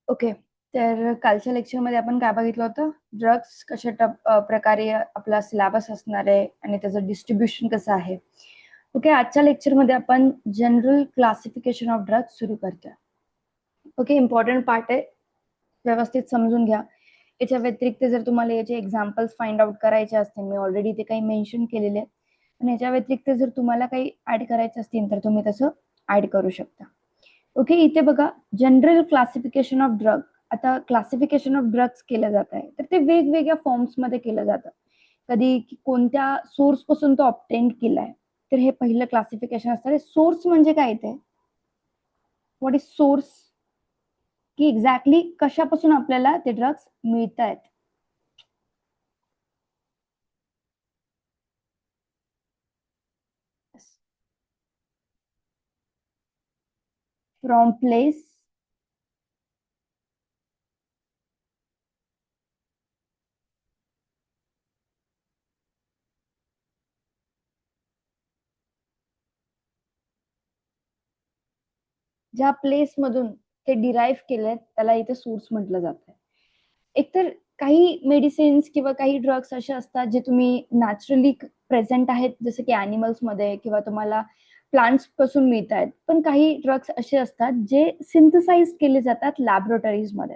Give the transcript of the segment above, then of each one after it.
Okay. तर कालच्या लेक्चरमध्ये आपण काय बघितलं होतं? ड्रग्स कशा प्रकारे आपला सिलेबस असणार आहे आणि त्याचं डिस्ट्रीब्युशन कसं आहे. ओके, आजच्या लेक्चरमध्ये आपण जनरल क्लासिफिकेशन ऑफ ड्रग्स सुरू करतोय. ओके, इम्पॉर्टंट पार्ट आहे, व्यवस्थित समजून घ्या. याच्या व्यतिरिक्त जर तुम्हाला याचे एक्झाम्पल्स फाइंड आउट करायचे असतील, मी ऑलरेडी ते काही मेन्शन केलेले आहेत, पण याच्या व्यतिरिक्त जर तुम्हाला काही ऍड करायचे असतील तर तुम्ही तसं ऍड करू शकता. ओके, इथे बघा, जनरल क्लासिफिकेशन ऑफ ड्रग. आता क्लासिफिकेशन ऑफ ड्रग्स केलं जात आहे, तर ते वेगवेगळ्या फॉर्म्स मध्ये केलं जातं. कधी कोणत्या सोर्स पासून तो ऑब्टेन केलाय, तर हे पहिलं क्लासिफिकेशन असतं. सोर्स म्हणजे काय? ते व्हॉट इज सोर्स? की एक्झॅक्टली कशापासून आपल्याला ते ड्रग्स मिळत आहेत. फ्रॉम प्लेस, ज्या प्लेस मधून ते डिराईव्ह केलेत त्याला इथे सोर्स म्हटलं जातं. एकतर काही मेडिसिन्स किंवा काही ड्रग्स असे असतात जे तुम्ही नॅचरली प्रेझेंट आहेत, जसं की अॅनिमल्स मध्ये किंवा तुम्हाला प्लांट्स पासून मिळत आहेत. पण काही ड्रग्स असे असतात जे सिंथसाइज केले जातात लॅबोरेटरीज मध्ये.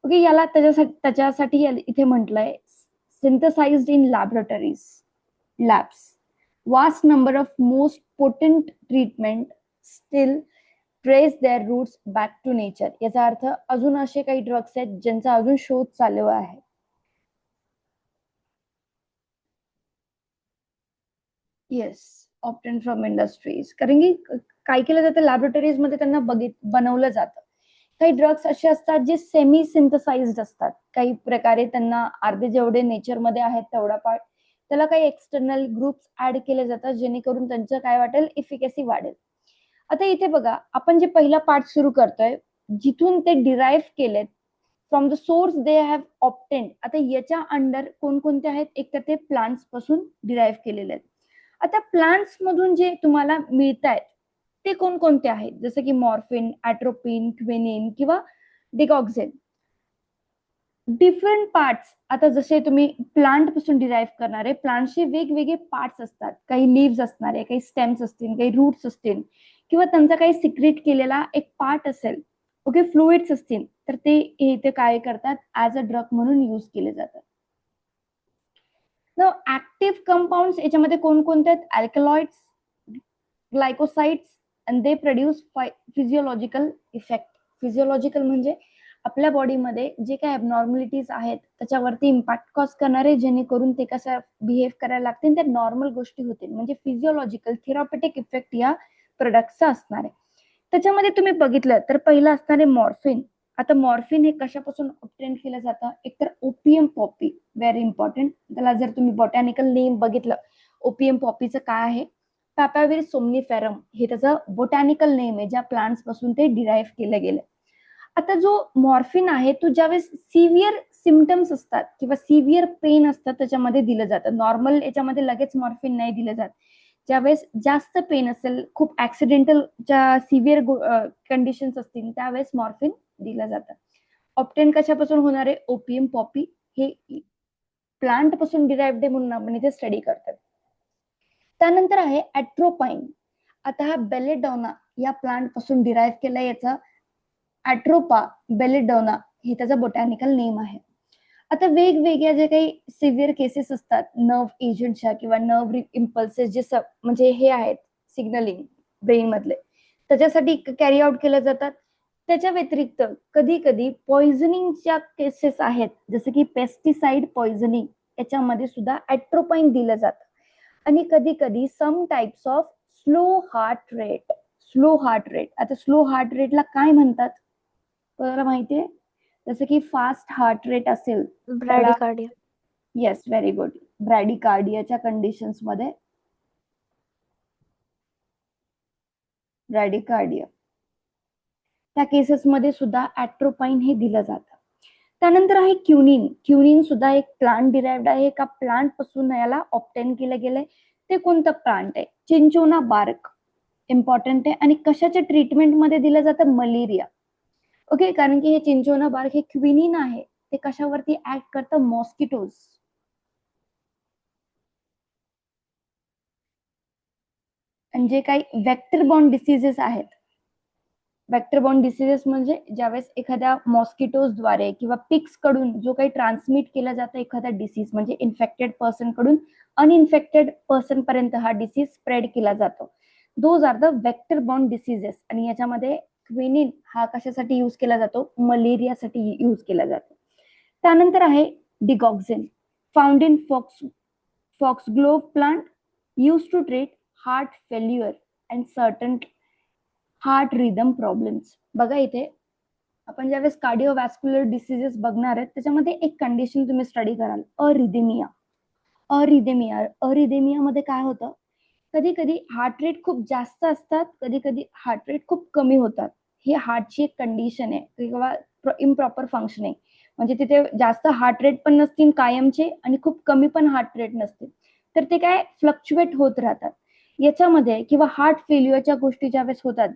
ओके, याला त्याच्यासाठी इथे म्हटलंय synthesized in laboratories, labs. Vast number of most potent treatment still trace their roots back to nature. याचा अर्थ अजून असे काही ड्रग्स आहेत ज्यांचा अजून शोध चालू आहे. Yes, obtain from industries. कारण की काय केलं जातं, लॅबोरेटरीज मध्ये त्यांना बनवलं जातं. काही ड्रग्स असे असतात जे सेमी सिंथसाइज्ड असतात. काही प्रकारे त्यांना अर्धे जेवढे नेचरमध्ये आहेत तेवढा पार्ट, त्याला काही एक्सटर्नल ग्रुप्स ऍड केले जातात जेणेकरून त्यांचं काय वाटेल, इफिकॅसी वाढेल. आता इथे बघा, आपण जे पहिला पार्ट सुरू करतोय, जिथून ते डिराईव्ह केलेत, from the source they have obtain. आता याच्या अंडर कोणकोणते आहेत? एक तर ते प्लांट्स पासून डिराईव्ह केलेले आहेत. आता प्लांट्स मधून जे तुम्हाला मिळत आहेत ते कोणकोणते आहेत? जसं की मॉर्फिन, ॲट्रोपिन, क्विनिन किंवा डिगॉक्झिन. Different parts. आता जसे तुम्ही प्लांट पासून डिराईव्ह करणारे, प्लांटचे वेगवेगळे पार्ट्स असतात. काही लिव्स असणारे, काही स्टेम्स असतील, काही रूट्स असतील, किंवा त्यांचा काही सिक्रेट केलेला एक पार्ट असेल. ओके, फ्लुइड्स असतील, तर ते इथे काय करतात, ऍज अ ड्रग म्हणून युज केले जातात. ऍक्टिव्ह कंपाऊंड याच्यामध्ये कोणकोणते आहेत? Alkaloids, ग्लायकोसाइड्स, and they produce physiological effect. Physiological म्हणजे आपल्या बॉडीमध्ये जे काही ॲबनॉर्मलिटीज आहेत त्याच्यावरती इम्पॅक्ट कॉज करणारे, जेणेकरून ते कसं बिहेव्ह करायला लागतील, त्या नॉर्मल गोष्टी होतील. म्हणजे फिजिओलॉजिकल थेरॉपेटिक इफेक्ट या प्रोडक्टचा असणार आहे. त्याच्यामध्ये तुम्ही बघितलं तर पहिलं असणार आहे मॉर्फिन. आता मॉर्फिन हे कशापासून ऑब्टेन केलं जातं? एकतर ओपियम पॉपी, व्हेरी इम्पॉर्टंट. त्याला जर तुम्ही बॉटॅनिकल नेम बघितलं, ओपियम पॉपीचं काय आहे? पॅपाव्हिर सोमनिफेरम हे त्याचं बोटॅनिकल नेम आहे, ज्या प्लांट्स पासून ते डिराईव्ह केलं गेलं. आता जो मॉर्फिन आहे तो ज्यावेळेस सिव्हिअर सिम्पटम्स असतात किंवा सिव्हिअर पेन असतात त्याच्यामध्ये दिलं जातं. नॉर्मल याच्यामध्ये लगेच मॉर्फिन नाही दिलं जात. ज्यावेळेस जास्त पेन असेल, खूप ऍक्सिडेंटल ज्या सिव्हिअर कंडिशन्स असतील, त्यावेळेस मॉर्फिन दिलं जातं. ऑप्टेन कशापासून होणार आहे? ओपियम पॉपी हे प्लांट पासून डिराईव्ड आहे म्हणून आपण इथे स्टडी करतात. त्यानंतर आहे ॲट्रोपाइन. आता हा बेलेडोना या प्लांट पासून डिराईव्ह केला. याचा ॲट्रोपा बेलेडोना हे त्याचा बोटॅनिकल नेम आहे. आता वेगवेगळ्या जे काही सिव्हिअर केसेस असतात नर्व्ह एजंटच्या किंवा नर्व्ह इम्पल्सेस जे म्हणजे हे आहेत सिग्नलिंग ब्रेन मधले, त्याच्यासाठी कॅरी आउट केले जातात. त्याच्या व्यतिरिक्त कधी कधी पॉइझनिंगच्या केसेस आहेत, जसं की पेस्टिसाइड पॉइझनिंग, याच्यामध्ये सुद्धा ॲट्रोपाइन दिलं जातं. आणि कधी कधी some types of slow heart rate. Slow heart rate, आता स्लो हार्ट रेटला काय म्हणतात बरं माहितीये? जसं की फास्ट हार्ट रेट असेल त्याला, ब्रॅडिकार्डिया. येस, व्हेरी गुड, ब्रॅडिकार्डियाच्या कंडिशन्स मध्ये ब्रॅडिकार्डिया त्या केसेसमध्ये सुद्धा ॲट्रोपाइन हे दिलं जातं. त्यानंतर आहे क्युनिन. क्युनिन सुद्धा एक प्लांट डिराइव्ड आहे. एका प्लांट पासून याला ऑप्टेन केलं गेलंय. ते कोणतं प्लांट आहे? चिंचोना बार्क, इम्पॉर्टंट आहे. आणि कशाच्या ट्रीटमेंट मध्ये दिलं जातं? मलेरिया. ओके, कारण की हे चिंचोना बार्क हे क्विनिन आहे, ते कशावरती ऍक्ट करतं, मॉस्किटोज. आणि जे काही व्हेक्टर बॉर्न डिसीजेस आहेत, व्हेक्टर बॉर्न डिसीजेस म्हणजे ज्यावेळेस एखाद्या मॉस्किटोजद्वारे किंवा पिक्स कडून जो काही ट्रान्समिट केला जातो एखादा डिसीज, म्हणजे इन्फेक्टेड पर्सन कडून अनइन्फेक्टेड पर्सन पर्यंत हा डिसीज स्प्रेड केला जातो, those are the vector borne diseases. आणि याच्यामध्ये क्विनिन हा कशासाठी यूज केला जातो, मलेरियासाठी यूज केला जातो. त्यानंतर आहे digoxin, found in foxglove plant, use to treat heart failure and certain heart rhythm problems. बघा इथे आपण ज्यावेळेस कार्डिओवॅस्क्युलर डिसीजेस बघणार आहेत त्याच्यामध्ये एक कंडिशन तुम्ही स्टडी कराल, अरिदेमिया. अरिदेमियामध्ये काय होतं, कधी कधी हार्ट रेट खूप जास्त असतात, कधी कधी हार्ट रेट खूप कमी होतात. ही हार्टची एक कंडिशन आहे किंवा इम्प्रॉपर फंक्शनिंग, म्हणजे तिथे जास्त हार्ट रेट पण नसतील कायमचे आणि खूप कमी पण हार्ट रेट नसतील, तर ते काय फ्लक्च्युएट होत राहतात. याच्यामध्ये किंवा हार्ट फेल्युअरच्या गोष्टी ज्यावेळेस होतात,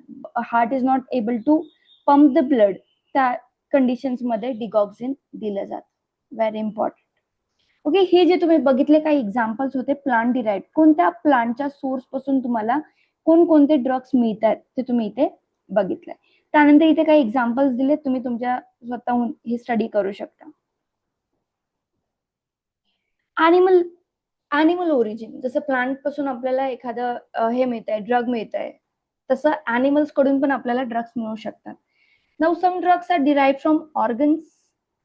heart is not able to pump the blood, त्या कंडिशन्स मध्ये डिगॉक्झिन दिलं जातं. Very important. ओके, हे जे तुम्ही बघितले काही एक्झाम्पल्स होते प्लांट डिराइव्ड, कोणत्या प्लांटच्या सोर्स पासून तुम्हाला कोणकोणते ड्रग्स मिळतात ते तुम्ही इथे बघितलंय. त्यानंतर इथे काही एक्झाम्पल्स दिले, तुम्ही तुमच्या स्वतःहून हे स्टडी करू शकता. अॅनिमल ओरिजिन, जसं प्लांट पासून आपल्याला एखादं हे मिळत आहे, ड्रग मिळत आहे, तसं अॅनिमल्स कडून पण आपल्याला ड्रग्स मिळू शकतात. Now some drugs are derived from organs,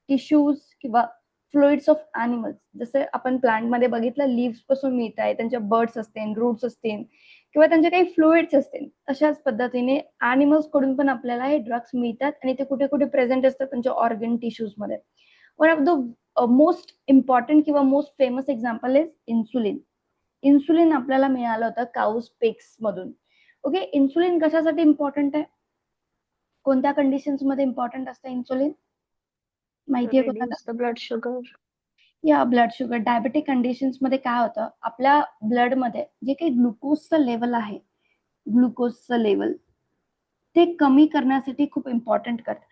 tissues किंवा फ्लुइड्स ऑफ अॅनिमल्स. जसं आपण प्लांट मध्ये बघितलं लिव्स पासून मिळत आहे, त्यांच्या बर्ड्स असतील, रूट्स असतील किंवा त्यांचे काही फ्लुइड्स असतील, तशाच पद्धतीने अॅनिमल्स कडून पण आपल्याला हे ड्रग्स मिळतात आणि ते कुठे कुठे प्रेझेंट असतात, त्यांच्या ऑर्गन टिश्यूज मध्ये. One of the most important किंवा most famous example is insulin. Insulin आपल्याला मिळालं होतं काउस पिग्स मधून. ओके, इन्सुलिन कशासाठी इम्पॉर्टंट आहे, कोणत्या कंडिशन्स मध्ये इम्पॉर्टंट असतं इन्सुलिन, माहितीये कोणाला? reduce the blood sugar. या ब्लड शुगर, डायबेटिक कंडिशन्स मध्ये काय होतं, आपल्या ब्लड मध्ये जे काही ग्लुकोजचं लेवल आहे, ग्लुकोजचं लेवल ते कमी करण्यासाठी खूप इम्पॉर्टंट करतं.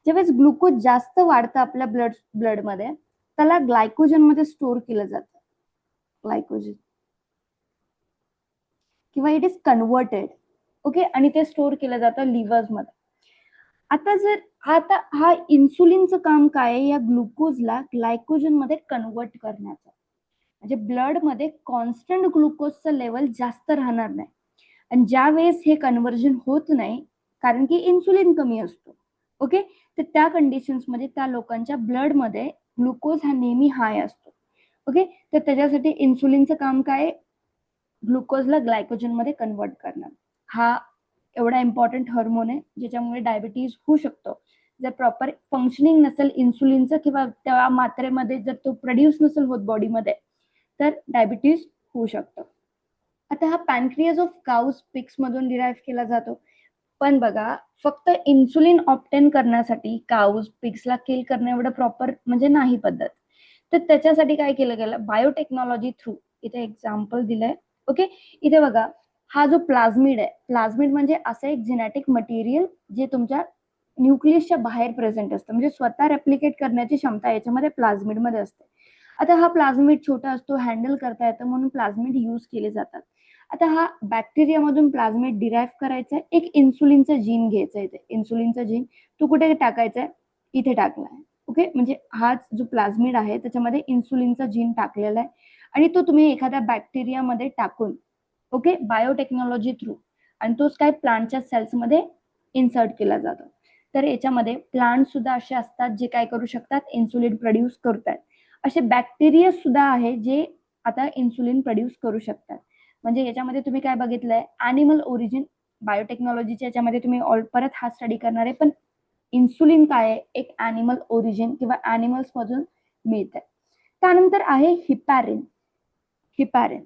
ज्यावेळेस ग्लुकोज जास्त वाढतं आपल्या ब्लड मध्ये, त्याला ग्लायकोजन मध्ये स्टोअर केलं जातं, ग्लायकोजन, किंवा इट इज कन्व्हर्टेड. ओके, आणि ते स्टोअर केलं जातं लिव्हर्स मध्ये. आता हा इन्सुलिनचं काम काय आहे, या ग्लुकोजला ग्लायकोजन मध्ये कन्वर्ट करण्याचं. म्हणजे ब्लड मध्ये कॉन्स्टंट ग्लुकोजचं लेवल जास्त राहणार नाही, आणि ज्या वेळेस हे कन्व्हर्जन होत नाही कारण की इन्सुलिन कमी असतो, ओके, तर त्या कंडिशन्स मध्ये त्या लोकांच्या ब्लड मध्ये ग्लुकोज हा नेहमी हाय असतो. ओके, तर त्याच्यासाठी इन्सुलिनचं काम काय, ग्लुकोजला ग्लायकोजन मध्ये कन्वर्ट करणं. हा एवढा इम्पॉर्टंट हार्मोन आहे ज्याच्यामुळे डायबिटीज होऊ शकतो. जर प्रॉपर फंक्शनिंग नसेल इन्सुलिनचं किंवा त्या मात्रेमध्ये जर तो प्रोड्यूस नसेल होत बॉडीमध्ये, तर डायबिटीज होऊ शकतं. आता हा पॅनक्रियाज ऑफ काउस पिग्स मधून डिराईव्ह केला जातो. पण बघा, फक्त इन्सुलिन ऑप्टेन करण्यासाठी काउस पिग्सला किल करणं एवढं प्रॉपर म्हणजे नाही पद्धत. तर त्याच्यासाठी काय केलं गेलं, बायोटेक्नॉलॉजी थ्रू, इथे एक्झाम्पल दिलंय. ओके, इथे बघा, हा जो प्लाझमिड आहे, प्लाझमिड म्हणजे असं एक जेनेटिक मटेरियल जे तुमच्या न्यूक्लियसच्या बाहेर प्रेझेंट असतं, म्हणजे स्वतः रेप्लिकेट करण्याची क्षमता याच्यामध्ये प्लाझमिड मध्ये असते. आता हा प्लाझमिड छोटा असतो, हँडल करता येतं म्हणून प्लाझमिड यूज केले जातात. आता हा बॅक्टेरियामधून प्लाझमिड डिराईव्ह करायचा आहे, एक इन्सुलिनचं जीन घ्यायचं आहे, इन्सुलिनचं जीन तो कुठे टाकायचा आहे, इथे टाकलाय. ओके, म्हणजे हाच जो प्लाझमिड आहे त्याच्यामध्ये इन्सुलिनचा जीन टाकलेला आहे, आणि तो तुम्ही एखाद्या बॅक्टेरियामध्ये टाकून, ओके, बायोटेक्नॉलॉजी थ्रू, आणि तोच काय प्लांटच्या सेल्समध्ये इन्सर्ट केला जातो. तर याच्यामध्ये प्लांट सुद्धा असे असतात जे काय करू शकतात, इन्सुलिन प्रोड्यूस करतात. असे बॅक्टेरिया सुद्धा आहे जे आता इन्सुलिन प्रोड्यूस करू शकतात. म्हणजे याच्यामध्ये तुम्ही काय बघितलंय, अॅनिमल ओरिजिन, बायोटेक्नॉलॉजीच्या याच्यामध्ये तुम्ही परत हा स्टडी करणार आहे, पण इन्सुलिन काय आहे, एक अॅनिमल ओरिजिन किंवा अॅनिमल्स मधून मिळत आहे. त्यानंतर आहे हिपॅरिन. हिपॅरिन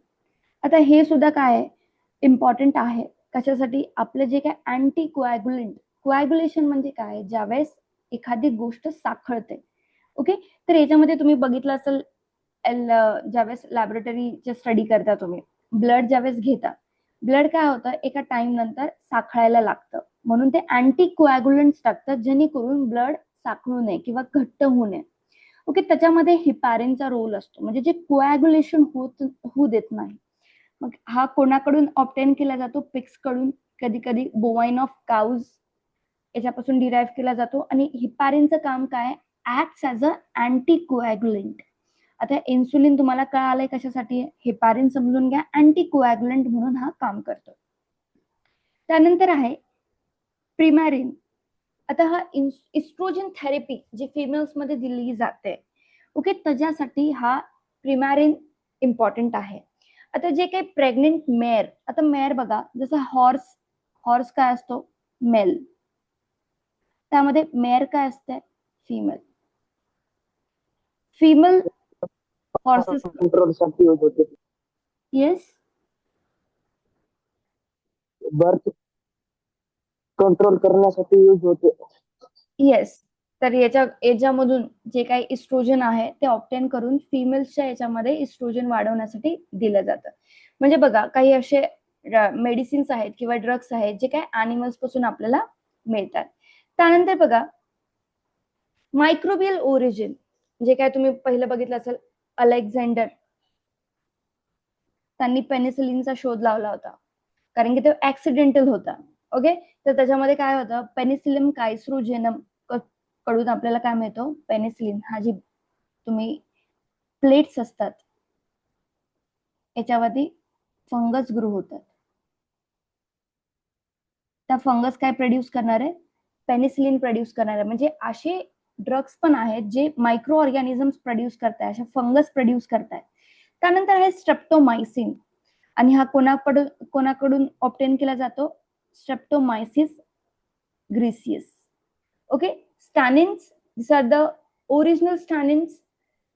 आता हे सुद्धा काय आहे, इम्पॉर्टंट आहे. कशासाठी, आपलं जे काय अँटी कोॲग्युलेंट, कोॲग्युलेशन म्हणजे काय, ज्यावेळेस एखादी गोष्ट साखळते. ओके, तर याच्यामध्ये तुम्ही बघितलं असेल, ज्यावेळेस लॅबोरेटरीचे स्टडी करता तुम्ही, ब्लड ज्यावेळेस घेता, ब्लड काय होतं एका टाइम नंतर साखळायला लागतं, म्हणून ते अँटी कोॲग्युलंट्स टाकतात जेणेकरून ब्लड साखळू नये किंवा घट्ट होऊ नये. ओके, त्याच्यामध्ये हिपॅरिनचा रोल असतो, म्हणजे जे कोॲग्युलेशन होऊ देत नाही. मग हा कोणाकडून ऑब्टेन केला जातो? पिग्स कडून, कधी कधी बोवाईन ऑफ काउज याच्यापासून डिराईव्ह केला जातो. आणि हिपॅरिनचं काम काय? Acts as a anticoagulant. आता इन्सुलिन तुम्हाला कळालंय कशासाठी? हेपारिन समजून घ्या, अँटी कोॲग्युलंट म्हणून हा काम करतो. त्यानंतर आहे प्रिमॅरिन. आता हा इस्ट्रोजन थेरपी जी फिमेल्स मध्ये दिली जाते, ओके, त्याच्यासाठी हा प्रिमॅरिन इम्पॉर्टंट आहे. आता जे काही प्रेग्नेंट मेअर, आता मेअर बघा जसं हॉर्स काय असतो? मेल. त्यामध्ये मेअर काय असते? फिमेल. फिमेल हॉर्सेस कंट्रोल साठी यूज होते. येस, बर्थ कंट्रोल करण्यासाठी यूज होते. येस. तर याच्यामधून जे काही इस्ट्रोजन आहे ते ऑप्टेन करून फिमेल्सच्या याच्यामध्ये इस्ट्रोजन वाढवण्यासाठी दिलं जातं. म्हणजे बघा काही असे मेडिसिन्स आहेत किंवा ड्रग्स आहेत जे काही अॅनिमल्स पासून आपल्याला मिळतात. त्यानंतर बघा मायक्रोबियल ओरिजिन, जे काय तुम्ही पहिलं बघितलं असेल, अलेक्झांडर, त्यांनी पेनिसिलिनचा शोध लावला होता, कारण की तो ऍक्सिडेंटल होता. ओके, तर त्याच्यामध्ये काय होतं? पेनिसिलिन कायस्रोजेनम कडून आपल्याला काय मिळतो? पेनिसिलिन. हा जी तुम्ही प्लेट्स असतात याच्यावरती फंगस ग्रो होतात. त्या फंगस काय प्रोड्यूस करणार आहे? पेनिसिलिन प्रोड्यूस करणार आहे. म्हणजे असे ड्रग्स पण आहेत जे मायक्रो ऑर्गॅनिझम्स प्रोड्यूस करताय, अशा फंगस प्रोड्यूस करताय. त्यानंतर आहे स्ट्रेप्टोमायसिन, आणि हा कोणाकडून ऑप्टेन केला जातो? Streptomyces griseus. Okay, stanins, these are the original stanins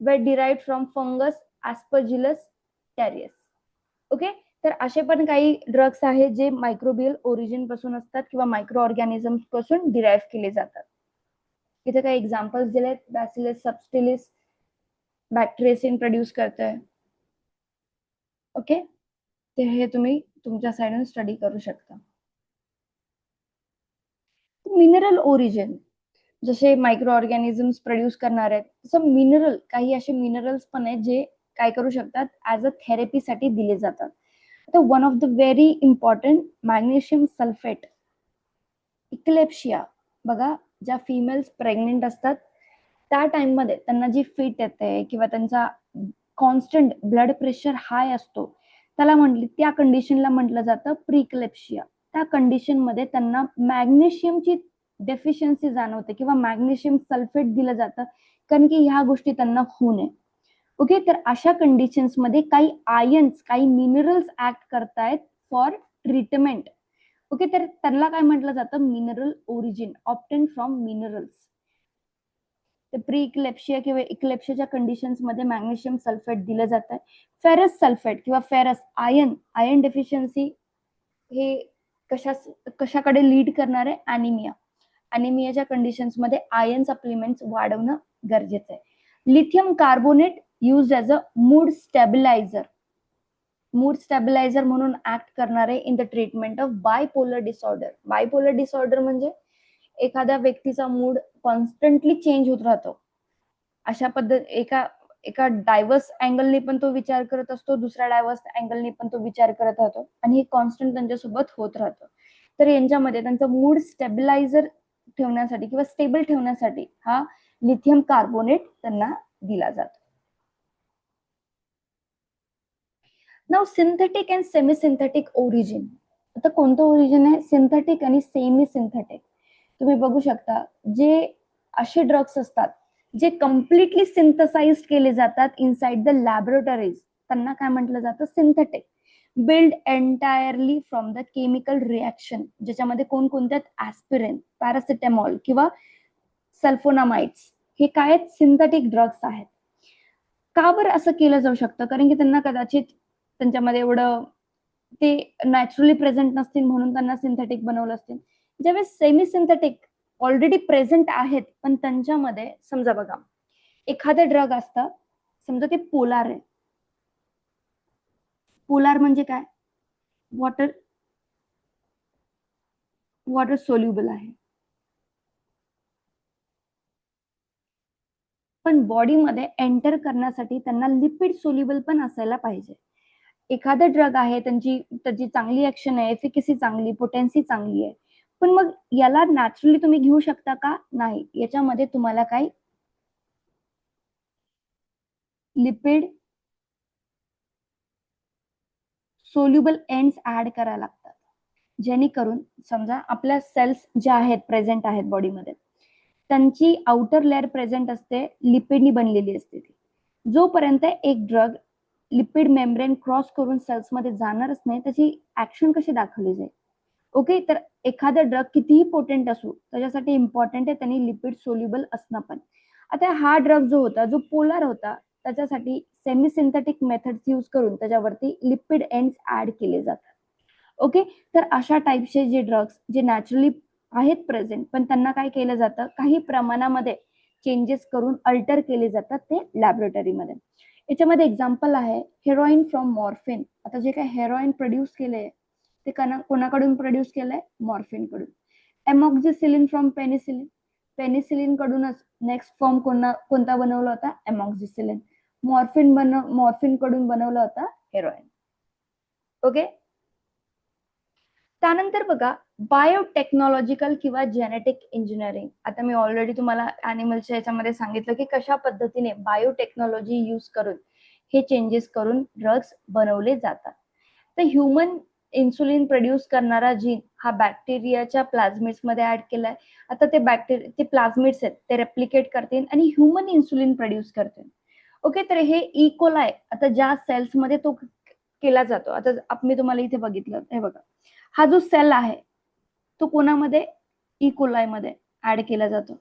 were derived from fungus Aspergillus terreus. Okay, तर असे पण काही ड्रग्स आहेत जे मायक्रोबियल ओरिजिन पासून असतात किंवा मायक्रो ऑर्गॅनिझम पासून डिराईव्ह केले जातात. इथे काही एक्झाम्पल्स दिलेत. बॅसिलस सबटिलिस बॅक्टेरियसिन प्रोड्यूस करतोय. ओके, ते हे तुम्ही तुमच्या साईडून स्टडी करू शकता. मिनरल ओरिजिन, जसे मायक्रो ऑर्गॅनिझम्स प्रोड्यूस करणार आहेत तसं मिनरल, काही असे मिनरल्स पण आहेत जे काय करू शकतात? ऍज अ थेरपीसाठी दिले जातात. तर one of the very important magnesium sulphate. Eclampsia बघा, ज्या फिमेल्स प्रेग्नेंट असतात त्या टाइम मध्ये त्यांना जी फिट येते किंवा त्यांचा कॉन्स्टंट ब्लड प्रेशर हाय असतो, त्या कंडिशनला म्हटलं जातं प्रीक्लेप्शिया. त्या कंडिशन मध्ये त्यांना मॅग्नेशियमची डेफिशियन्सी जाणवते किंवा मॅग्नेशियम सल्फेट दिलं जातं, कारण की ह्या गोष्टी त्यांना होऊ नये. ओके, तर अशा कंडिशन्स मध्ये काही आयन्स, काही मिनरल्स ऍक्ट करतायत फॉर ट्रीटमेंट. ओके, तर त्यांना काय म्हटलं जातं? Mineral origin, obtain from minerals. तर प्री इक्लेप्शिया किंवा इक्लेप्शियाच्या कंडिशन्स मध्ये मॅग्नेशियम सल्फेट दिलं जातं. फेरस सल्फेट किंवा फेरस आयन डेफिशियन्सी हे कशाकडे लीड करणार आहे? अॅनिमिया. अॅनिमियाच्या कंडिशन्स मध्ये आयन सप्लिमेंट्स वाढवणं गरजेचं आहे. Lithium carbonate use as a mood stabiliser. Mood stabiliser म्हणून ऍक्ट करणारे in the treatment of bipolar disorder. Bipolar disorder म्हणजे एखाद्या व्यक्तीचा मूड कॉन्स्टंटली चेंज होत राहतो. अशा एका एका डायव्हर्स अँगलने पण तो विचार करत असतो, दुसऱ्या डायव्हर्स अँगलने पण तो विचार करत राहतो, आणि हे कॉन्स्टंट त्यांच्यासोबत होत राहतं. तर यांच्यामध्ये त्यांचा मूड स्टेबिलायझर ठेवण्यासाठी किंवा स्टेबल ठेवण्यासाठी हा लिथियम कार्बोनेट त्यांना दिला जातो. नाव synthetic and semi synthetic origin. आता कोणतं ओरिजिन आहे? सिंथेटिक आणि सेमी सिंथेटिक. तुम्ही बघू शकता जे असे ड्रग्स असतात जे कम्प्लिटली सिंथसाइज केले जातात इनसाइड द लॅबोरेटरीज, त्यांना काय म्हटलं जातं? Synthetic. Build entirely from the chemical reaction, ज्याच्यामध्ये कोणकोणत्यात ऍस्पिरिन, पॅरासिटामॉल किंवा सल्फोनामाइड्स हे काय? सिंथेटिक ड्रग्स आहेत. का बरं असं केलं जाऊ शकतं? कारण की त्यांना कदाचित त्यांच्यामध्ये एवढं ते नॅचरली प्रेझेंट नसतील म्हणून त्यांना सिंथेटिक बनवलं असतील. ज्यावेळेस सेमी सिंथेटिक ऑलरेडी प्रेझेंट आहेत पण त्यांच्यामध्ये, समजा बघा एखादं ड्रग असतं, समजा ते पोलार आहे. पोलार म्हणजे काय? वॉटर वॉटर सोल्युबल आहे. पण बॉडीमध्ये एंटर करण्यासाठी त्यांना लिपिड सोल्युबल पण असायला पाहिजे. एखादा ड्रग आहे त्याची चांगली ऍक्शन आहे, एफिकसी चांगली, पोटेन्सी चांगली आहे, पण मग याला नॅचरली तुम्ही घेऊ शकता का? नाही. याच्यामध्ये तुम्हाला काही लिपिड सोल्युबल एंड्स ऍड करायला लागतात, जेणेकरून समजा आपल्या सेल्स ज्या आहेत प्रेझेंट आहेत बॉडीमध्ये, त्यांची आउटर लेअर प्रेझेंट असते, लिपिडनी बनलेली असते ती. जोपर्यंत एक ड्रग लिपिड मेम्ब्रेन क्रॉस करून सेल्स मध्ये जाणारच नाही, त्याची ऍक्शन कशी दाखवली जाईल? ओके, तर एखादा ड्रग कितीही पोटेंट असू, त्याच्यासाठी इम्पॉर्टंट आहे त्यांनी लिपिड सोल्युबल असणं पण. आता हा ड्रग जो होता, जो पोलार होता, त्याच्यासाठी सेमी सिंथेटिक मेथड्स यूज करून त्याच्यावरती लिपिड एंड्स ऍड केले जातात. ओके, तर अशा टाईपचे जे ड्रग्स जे नॅचरली आहेत प्रेझेंट, पण त्यांना काय केलं जातं, काही प्रमाणामध्ये चेंजेस करून अल्टर केले जातात ते लॅबोरेटरीमध्ये. याच्यामध्ये एक्झाम्पल आहे हेरोईन फ्रॉम मॉर्फिन. आता जे काही हेरोईन प्रोड्यूस केले ते कोणाकडून प्रोड्यूस केलंय? मॉर्फिन कडून. एमॉक्झिसिलिन फ्रॉम पेनिसिलिन. पेनिसिलिन कडूनच नेक्स्ट फॉर्म कोणता बनवला होता? एमॉक्झिसिलिन. मॉर्फिन कडून बनवला होता हेरोईन. ओके, त्यानंतर बघा बायोटेक्नॉलॉजिकल किंवा जेनेटिक इंजिनिअरिंग. आता मी ऑलरेडी तुम्हाला अॅनिमलच्या याच्यामध्ये सांगितलं की कशा पद्धतीने बायोटेक्नॉलॉजी यूज करून हे चेंजेस करून ड्रग्स बनवले जातात. तर ह्युमन इन्सुलिन प्रोड्यूस करणारा जीन हा बॅक्टेरियाच्या प्लाझमिड्स मध्ये ऍड केलाय. आता ते प्लाझमिड्स आहेत, ते रेप्लिकेट करतील आणि ह्युमन इन्सुलिन प्रोड्यूस करतील. ओके, तर हे इकोलाय आता ज्या सेल्स मध्ये तो केला जातो. आता मी तुम्हाला इथे बघितलं, हे बघा, हा जो सेल आहे तो कोणामध्ये? इकोलाय मध्ये ऍड केला जातो.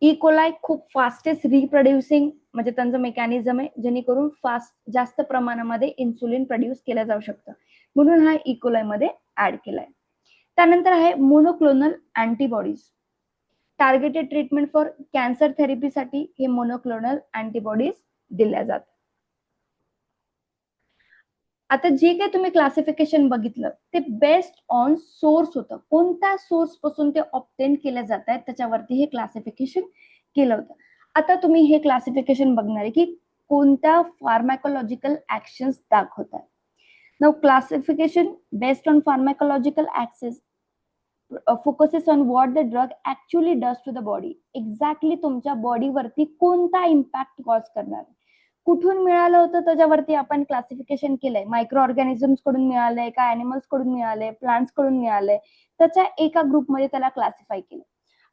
इकोलाय खूप फास्टेस्ट रिप्रोड्युसिंग म्हणजे त्यांचं मेकॅनिझम आहे, जेणेकरून जास्त प्रमाणामध्ये इन्सुलिन प्रोड्यूस केलं जाऊ शकतं, म्हणून हा इकोलाय मध्ये ऍड केलाय. त्यानंतर आहे monoclonal antibodies. Targeted treatment for cancer थेरपीसाठी हे मोनोक्लोनल अँटीबॉडीज दिल्या जातात. आता जे काही तुम्ही क्लासिफिकेशन बघितलं ते बेस्ड ऑन सोर्स होतं. कोणत्या सोर्स पासून ते ऑब्टेन केले जात आहेत त्याच्यावरती हे क्लासिफिकेशन केलं होतं. आता तुम्ही हे क्लासिफिकेशन बघणार आहे की कोणत्या फार्माकोलॉजिकल ऍक्शन्स दाखवतात. Now classification based on pharmacological access focuses on what the drug actually does to the body. Exactly तुमच्या बॉडीवरती कोणता इम्पॅक्ट कॉज करणार आहे, कुठून मिळालं होतं त्याच्यावरती आपण क्लासिफिकेशन केलंय. मायक्रो ऑर्गॅनिझम्स कडून मिळालंय का, अॅनिमल्स कडून मिळालंय, प्लांट्स कडून मिळालंय, त्याच्या एका ग्रुपमध्ये त्याला क्लासिफाय केलं.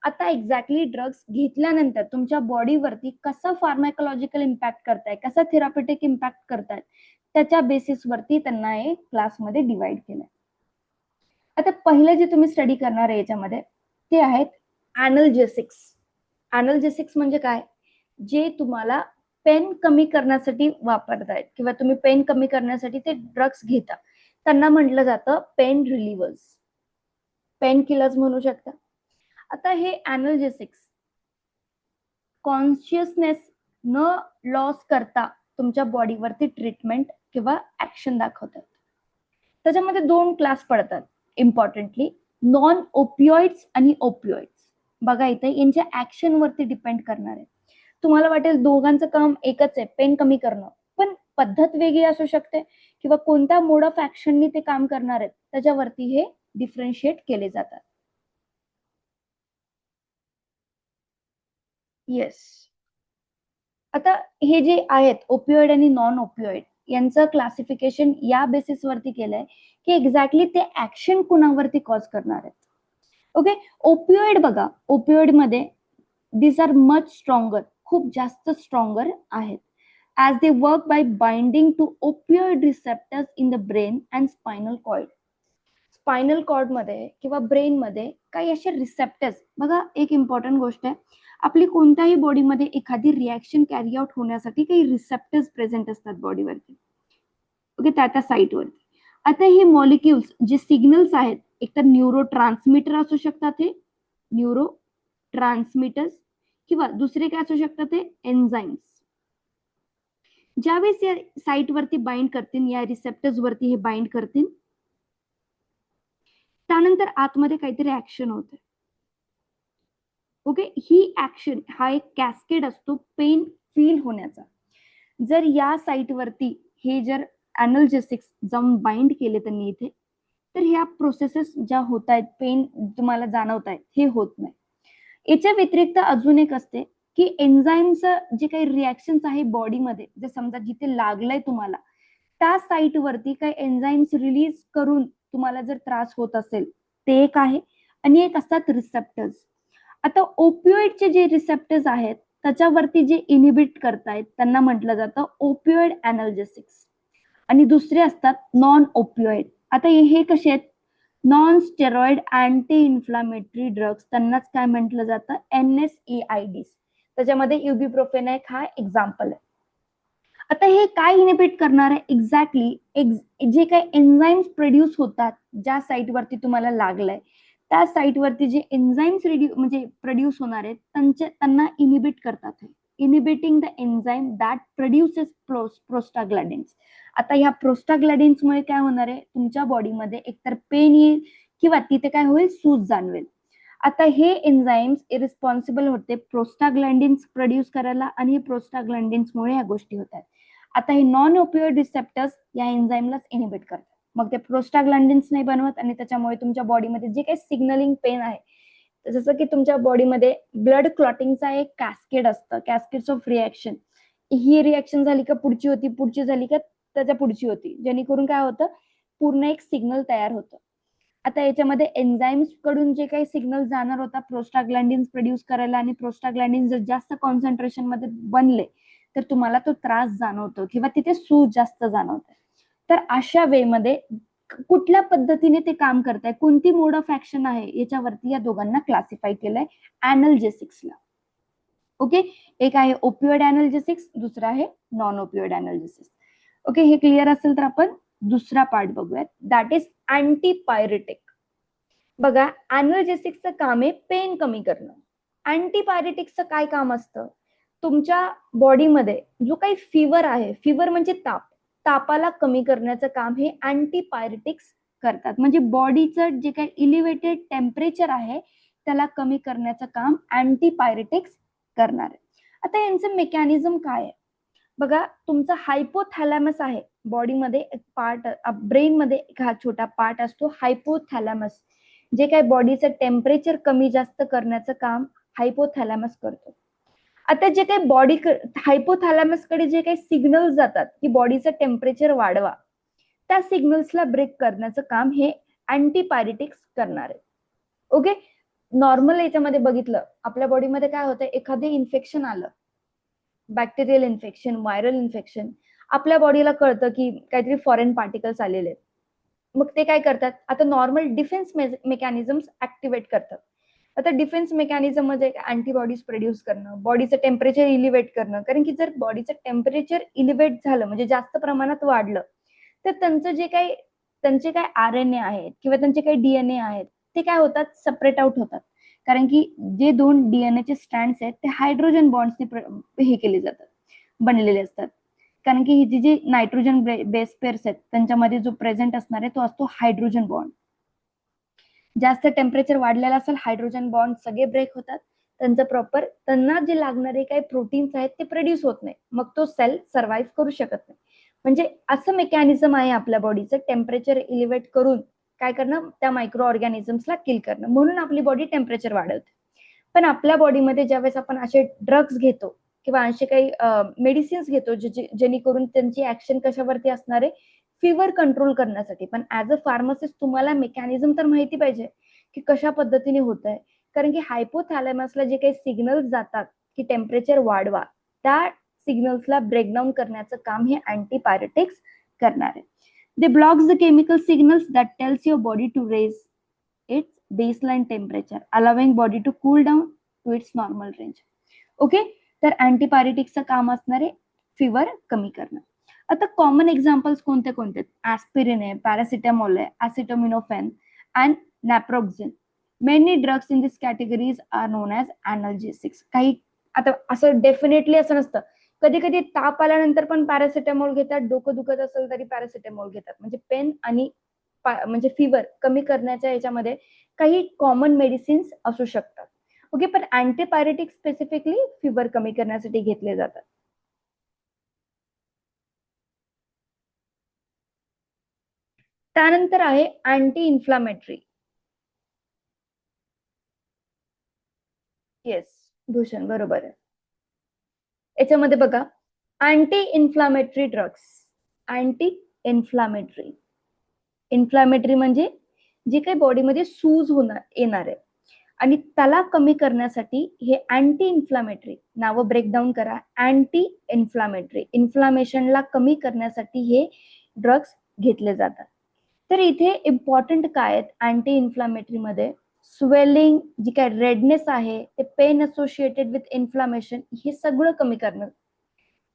आता एक्झॅक्टली ड्रग्स घेतल्यानंतर तुमच्या बॉडीवरती कसं फार्माकोलॉजिकल इम्पॅक्ट करताय, कसा थेरापेटिक इम्पॅक्ट करताय, त्याच्या बेसिसवरती त्यांना एक क्लासमध्ये डिवाइड केलंय. आता पहिलं जे तुम्ही स्टडी करणार आहे याच्यामध्ये ते आहेत ॲनल्जेसिक्स. ॲनल्जेसिक्स म्हणजे काय? जे तुम्हाला पेन कमी करण्यासाठी वापरतायत किंवा तुम्ही पेन कमी करण्यासाठी ते ड्रग्स घेता, त्यांना म्हटलं जातं पेन रिलिव्हर्स, पेन किलर्स म्हणू शकता. आता हे ॲनल्जेसिक्स कॉन्शियसनेस न लॉस करता तुमच्या बॉडीवरती ट्रीटमेंट किंवा ऍक्शन दाखवतात. त्याच्यामध्ये दोन क्लास पडतात इम्पॉर्टंटली, नॉन ओपिओइड्स आणि ओपिओइड्स. बघा इथे यांच्या ऍक्शन वरती डिपेंड करणार आहे. तुम्हाला वाटेल दोघांचं काम एकच आहे, पेन कमी करणं, पण पद्धत वेगळी असू शकते किंवा कोणत्या मोड ऑफ ऍक्शननी ते काम करणार आहेत त्याच्यावरती हे डिफरन्शिएट केले जातात. येस, आता हे जे आहेत ओपिओइड आणि नॉन ओपिओइड यांचं क्लासिफिकेशन या बेसिस वरती केलंय की एक्झॅक्टली ते ऍक्शन कुणावरती कॉज करणार आहेत. ओके, ओपिओइड बघा, ओपिओइड मध्ये दीज आर मच स्ट्रॉंगर, खूप जास्त स्ट्रॉंगर आहेत, as they work by binding to opioid receptors in the brain and spinal cord. Spinal cord मध्ये किंवा ब्रेन मध्ये काही असे रिसेप्टर्स, बघा एक इम्पॉर्टंट गोष्ट आहे, आपली कोणत्याही बॉडीमध्ये एखादी रिॲक्शन कॅरी आउट होण्यासाठी काही रिसेप्टर्स प्रेझेंट असतात बॉडीवरती. ओके, त्या साईटवरती. आता हे मॉलिक्युल्स जे सिग्नल्स आहेत, एक तर न्यूरो ट्रान्समीटर असू शकतात, हे न्यूरो ट्रान्समीटर्स, किंवा दुसरे काय असू शकतात ते एन्झाइम्स. ज्यावेळेस या साईट वरती बाइंड करतील, या रिसेप्टर्स वरती हे बाइंड करतील, त्यानंतर आतमध्ये काहीतरी ऍक्शन होते. ओके, ही ऍक्शन हा एक कॅस्केड असतो पेन फील होण्याचा. जर या साईटवरती हे जर अॅनल्जेसिक्स जाऊन बाइंड केले त्यांनी इथे, तर ह्या प्रोसेसेस ज्या होत आहेत, पेन तुम्हाला जाणवत आहेत, हे होत नाही. याच्या व्यतिरिक्त अजून एक असते की एन्झाईमचं जे काही रिॲक्शन्स आहे बॉडीमध्ये, जर समजा जिथे लागलंय तुम्हाला त्या साईटवरती काही एन्झाईम्स रिलीज करून तुम्हाला जर त्रास होत असेल, ते एक आहे. आणि एक असतात रिसेप्टर्स. आता ओपिओइडचे जे रिसेप्टर्स आहेत त्याच्यावरती जे इनिबिट करतायत त्यांना म्हटलं जातं ओपिओइड अॅनल्जेसिक्स. आणि दुसरे असतात नॉन ओपिओइड. आता हे कसे आहेत? Non steroid anti inflammatory drugs, त्यांनाच काय म्हटलं जातं? NSAIDs. त्याच्यामध्ये इब्युप्रोफेन हा एक्झाम्पल आहे. आता हे काय इनिबिट करणार आहे? एक्झॅक्टली जे काही एन्झाईम्स प्रोड्यूस होतात ज्या साईटवरती तुम्हाला लागलंय त्या साईटवरती जे एन्झाईम्स म्हणजे प्रोड्यूस होणार आहेत त्यांना इनिबिट करतात. Inhibiting the enzyme that produces prostaglandins. आता ह्या प्रोस्टाग्लॅंडिन्समुळे काय होणार आहे? तुमच्या बॉडीमध्ये एकतर पेन येईल किंवा तिथे काय होईल? सूज जाणवेल. आता हे एन्झाईम्स इरिस्पॉन्सिबल होते प्रोस्टाग्लॅंडिन्स प्रोड्यूस करायला आणि प्रोस्टाग्लॅंडिन्समुळे ह्या गोष्टी होतात. आता हे नॉन ओपिओइड रिसेप्टर्स या एन्झाईमलाच इनिबिट करतात. मग ते प्रोस्टाग्लॅंडिन्स नाही बनवत आणि त्याच्यामुळे तुमच्या बॉडीमध्ये जे काही सिग्नलिंग पेन आहे, जसं की तुमच्या बॉडीमध्ये ब्लड क्लॉटिंगचा एक कॅस्केड असतं, कॅस्केड्स ऑफ रिॲक्शन. ही रिॲक्शन झाली का पुढची होती, पुढची झाली का त्याच्या पुढची होती, जेणेकरून काय होतं? पूर्ण एक सिग्नल तयार होतं. आता याच्यामध्ये एन्झाईम्स कडून जे काही सिग्नल जाणार होता प्रोस्टाग्लॅंडिन्स प्रोड्यूस करायला आणि प्रोस्टाग्लॅंडिन्स जर जास्त कॉन्सन्ट्रेशन मध्ये बनले तर तुम्हाला तो त्रास जाणवतो किंवा तिथे सूज जास्त जाणवते. तर अशा वे मध्ये कुठल्या पद्धतीने ते काम करत आहे, कोणती मोड ऑफ ऍक्शन आहे, याच्यावरती या दोघांना क्लासिफाय केलंय अॅनल्जेसिक्सला. ओके, एक आहे ओपिओइड अॅनल्जेसिक्स, दुसरा आहे नॉन ओपिओइड अॅनल्जेसिक्स. ओके, हे क्लिअर असेल तर आपण दुसरा पार्ट बघूयात, दॅट इज अँटीपायरेटिक. बघा, अॅनल्जेसिक्सचं काम आहे पेन कमी करणं. अँटीपायरेटिक्सचं काय काम असतं? तुमच्या बॉडीमध्ये जो काही फीवर आहे, फीवर म्हणजे ताप, तापाला कमी करण्याचं काम हे अँटीपायरेटिक्स करतात. म्हणजे बॉडीचं जे काही इलिव्हेटेड टेम्परेचर आहे त्याला कमी करण्याचं काम अँटीपायरेटिक्स करणार आहे. आता यांचं मेकॅनिझम काय आहे? बघा, तुमचा हायपोथॅलॅमस आहे बॉडीमध्ये एक पार्ट, ब्रेनमध्ये एक हा छोटा पार्ट असतो हायपोथॅलॅमस, जे काही बॉडीचं टेम्परेचर कमी जास्त करण्याचं काम हायपोथॅलॅमस करतो. आता जे काही बॉडी हायपोथॅलॅमस कडे जे काही सिग्नल्स जातात की बॉडीचं टेम्परेचर वाढवा, त्या सिग्नल्सला ब्रेक करण्याचं काम हे अँटीपायरेटिक्स करणार आहे. ओके, नॉर्मल याच्यामध्ये बघितलं आपल्या बॉडीमध्ये काय होतं, एखादे इन्फेक्शन आलं, बॅक्टेरियल इन्फेक्शन, व्हायरल इन्फेक्शन, आपल्या बॉडीला कळतं की काहीतरी फॉरेन पार्टिकल्स आलेले आहेत. मग ते काय करतात? आता नॉर्मल डिफेन्स मेकॅनिझम्स ऍक्टिव्हेट करतात. आता डिफेन्स मेकॅनिझम मध्ये अँटीबॉडीज प्रोड्यूस करणं, बॉडीचं टेम्परेचर इलिव्हेट करणं. कारण की जर बॉडीचं टेम्परेचर इलिव्हेट झालं म्हणजे जास्त प्रमाणात वाढलं तर त्यांचे काय RNA आहेत किंवा त्यांचे काही DNA आहेत ते काय होतात? सेपरेट आउट होतात. कारण की जे दोन DNA चे स्ट्रँड्स आहेत ते हायड्रोजन बॉन्ड्सने हे केले जातात, बनलेले असतात. कारण की ही जी नायट्रोजन बेस पेअर्स आहेत त्यांच्यामध्ये जो प्रेझेंट असणार आहे तो असतो हायड्रोजन बॉन्ड. जास्त टेम्परेचर वाढलेलं असेल, हायड्रोजन बॉन्ड सगळे ब्रेक होतात, त्यांना जे लागणारे काही प्रोटीन्स आहेत ते प्रोड्यूस होत नाही, मग तो सेल सर्व्हाइव्ह करू शकत नाही. म्हणजे असं मेकॅनिझम आहे आपल्या बॉडीचं, टेम्परेचर इलिव्हेट करून काय करणं? त्या मायक्रो ऑर्गॅनिझम्सला किल करणं. म्हणून आपली बॉडी टेम्परेचर वाढवते. पण आपल्या बॉडीमध्ये ज्यावेळेस आपण असे ड्रग्स घेतो किंवा असे काही मेडिसिन्स घेतो जेणेकरून त्यांची ऍक्शन कशावरती असणार आहे? फीवर कंट्रोल करण्यासाठी. पण ऍज अ फार्मासिस्ट तुम्हाला मेकॅनिझम तर माहिती पाहिजे की कशा पद्धतीने होत आहे. कारण की हायपोथॅलॅमसला जे काही सिग्नल्स जातात की टेम्परेचर वाढवा, त्या सिग्नल्सला ब्रेकडाऊन करण्याचं काम हे अँटीपायरेटिक्स करणार आहे. They blocks the chemical signals that tells your body to raise its baseline temperature, allowing body to cool down to its normal range. Okay, तर अँटीपायरेटिक्सचं काम असणार आहे फीवर कमी करणं. आता कॉमन एक्झाम्पल्स कोणते कोणते? ऍस्पिरिन आहे, पॅरासिटामॉल आहे, acetaminophen and naproxen. Many drugs in this categories are known as analgesics. काही आता असं डेफिनेटली असं नसतं, कधी कधी ताप आल्यानंतर पण पॅरासिटामॉल घेतात, डोकं दुखत असेल तरी पॅरासिटामॉल घेतात. म्हणजे पेन आणि म्हणजे फिवर कमी करण्याच्या याच्यामध्ये काही कॉमन मेडिसिन्स असू शकतात. ओके, पण अँटीपायरेटिक स्पेसिफिकली फिवर कमी करण्यासाठी घेतले जातात. त्यानंतर आहे अँटी इन्फ्लामेटरी. येस भूषण, बरोबर आहे. याच्यामध्ये बघा, anti inflammatory drugs. Anti inflammatory, inflammatory म्हणजे जे काही बॉडीमध्ये सूज येणार आहे आणि त्याला कमी करण्यासाठी हे अँटी इन्फ्लामेटरी, नावं ब्रेकडाऊन करा. अँटी इन्फ्लामेटरी, इन्फ्लामेशनला कमी करण्यासाठी हे ड्रग्स घेतले जातात. तर इथे इम्पॉर्टंट काय आहेत अँटी इन्फ्लामेटरी मध्ये? स्वेलिंग, जी काय रेडनेस आहे, ते पेन असोसिएटेड विथ इन्फ्लामेशन, हे सगळं कमी करणं.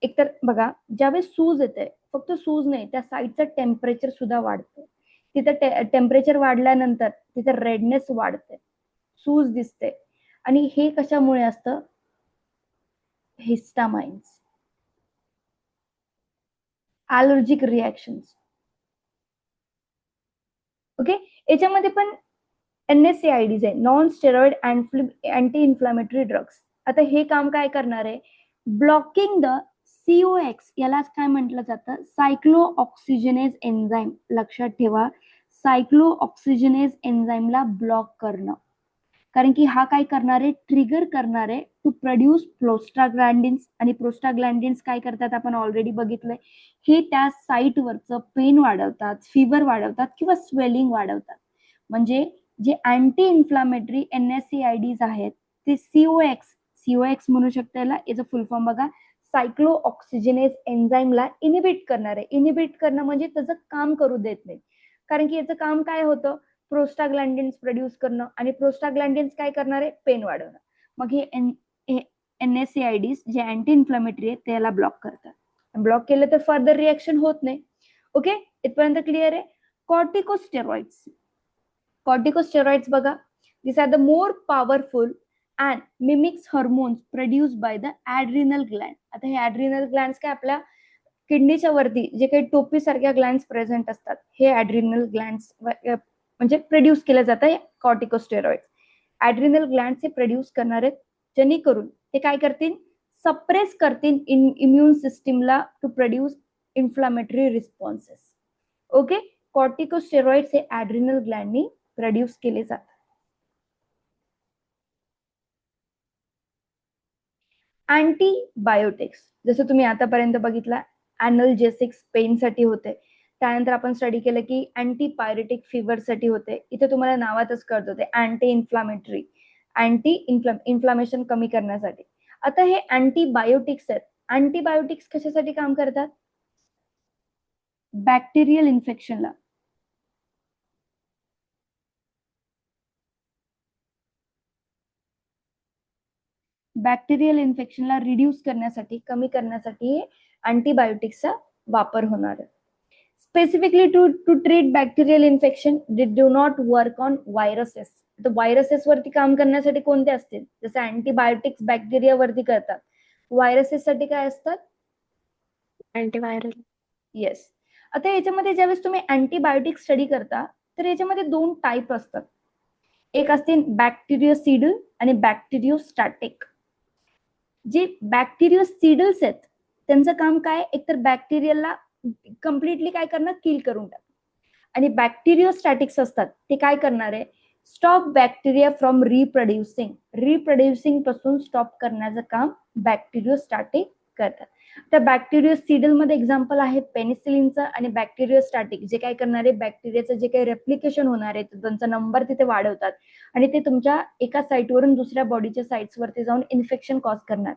एकतर बघा, ज्यावेळेस सूज येते, फक्त सूज नाही, त्या साईडचं टेम्परेचर सुद्धा वाढतं. तिथं टेम्परेचर वाढल्यानंतर तिथं रेडनेस वाढते, सूज दिसते. आणि हे कशामुळे असतं? हिस्टामाइन्स, ॲलर्जिक रिॲक्शन्स. ओके, याच्यामध्ये पण NSAIDs आहे, non steroid anti inflammatory drugs. आता हे काम काय करणार आहे? ब्लॉकिंग द COX, यालाच काय म्हटलं जातं? सायक्लो ऑक्सिजनेज एन्झाईम. लक्षात ठेवा, सायक्लो ऑक्सिजनेज एन्झाईमला ब्लॉक करणं. कारण की हा काय करणार आहे? ट्रिगर करणार आहे टू प्रोड्यूस प्रोस्टाग्लॅन्डिन्स. आणि प्रोस्टाग्लॅन्डिन्स काय करतात आपण ऑलरेडी बघितलंय, हे त्या साईटवरचं पेन वाढवतात, फिवर वाढवतात किंवा स्वेलिंग वाढवतात. म्हणजे जे अँटी इन्फ्लामेटरी NSAIDs आहेत ते COX म्हणू शकता याला, याचं फुल फॉर्म बघा, सायक्लो ऑक्सिजनेज एन्झाईमला इनिबिट करणार आहे. इनिबिट करणं म्हणजे त्याचं काम करू देत नाही. कारण की याचं काम काय होतं? प्रोस्टाग्लॅन्डिन्स प्रोड्यूस करणं, आणि प्रोस्टाग्लॅन्डिन्स काय करणार आहे? पेन वाढवणं. मग हे NSAIDs जे अँटी इन्फ्लामेटरी आहेत त्याला ब्लॉक करतात. ब्लॉक केलं तर फर्दर रिएक्शन होत नाही. ओके, इथपर्यंत क्लिअर आहे? कॉर्टिकोस्टेरॉइड्स. कॉर्टिकोस्टेरॉइड्स बघा, these are the more powerful and mimics hormones produced by the adrenal gland. आता हे adrenal glands काय, आपल्या किडनीच्या वरती जे काही टोपी सारख्या ग्लँड्स प्रेझेंट असतात, हे ॲड्रिनल ग्लँड्स म्हणजे प्रोड्यूस केलं जातं कॉर्टिकोस्टेरॉइड. ॲड्रिनल ग्लँड्स हे प्रोड्यूस करणार आहेत, जेणेकरून ते काय करतील? सप्रेस करतील इम्युन सिस्टीमला to produce inflammatory responses. Okay, corticosteroids हे ॲड्रिनल ग्लँडनी प्रोड्यूस केले जातात. अँटीबायोटिक्स, जसं तुम्ही आतापर्यंत बघितला, ॲनल्जेसिक्स पेनसाठी होते. त्यानंतर आपण स्टडी केलं की अँटीपायरेटिक फिवरसाठी होते. इथे तुम्हाला नावातच कळत होते अँटी इन्फ्लामेटरी, इन्फ्लामेशन कमी करण्यासाठी. आता हे अँटीबायोटिक्स आहेत. अँटीबायोटिक्स कशासाठी काम करतात? बॅक्टेरियल इन्फेक्शनला. बॅक्टेरियल इन्फेक्शनला रिड्यूस करण्यासाठी, कमी करण्यासाठी अँटीबायोटिक्सचा वापर होणार आहे. Specifically to treat bacterial infection, they do not work on viruses. तर व्हायरसेस वरती काम करण्यासाठी कोणते असतील? जसं अँटीबायोटिक्स बॅक्टेरिया वरती करतात, व्हायरसेस साठी काय असतात? अँटीव्हायरल. येस. आता याच्यामध्ये ज्यावेळेस तुम्ही अँटीबायोटिक स्टडी करता, तर याच्यामध्ये 2 टाईप असतात. एक असते बॅक्टेरियोसिडल आणि बॅक्टेरियोस्टॅटिक. जे बॅक्टेरियोसिडल्स आहेत त्यांचं काम काय? एकतर बॅक्टेरियाला कम्प्लिटली काय करणार? किल करून टाक. आणि बॅक्टेरियोस्टॅटिक्स असतात ते काय करणार आहे? स्टॉप बॅक्टेरिया फ्रॉम रिप्रोड्युसिंग पासून स्टॉप करण्याचं काम बॅक्टेरियोस्टॅटिक करतात. तर बॅक्टेरियोसिडल मध्ये एक्झाम्पल आहे पेनिसिलिनचं, आणि बॅक्टेरियोस्टॅटिक जे काय करणार आहे? बॅक्टेरियाचं जे काही रेप्लिकेशन होणार आहे त्यांचा नंबर तिथे वाढवतात आणि ते तुमच्या एका साईटवरून दुसऱ्या बॉडीच्या साईट्सवरती जाऊन इन्फेक्शन कॉज करणार.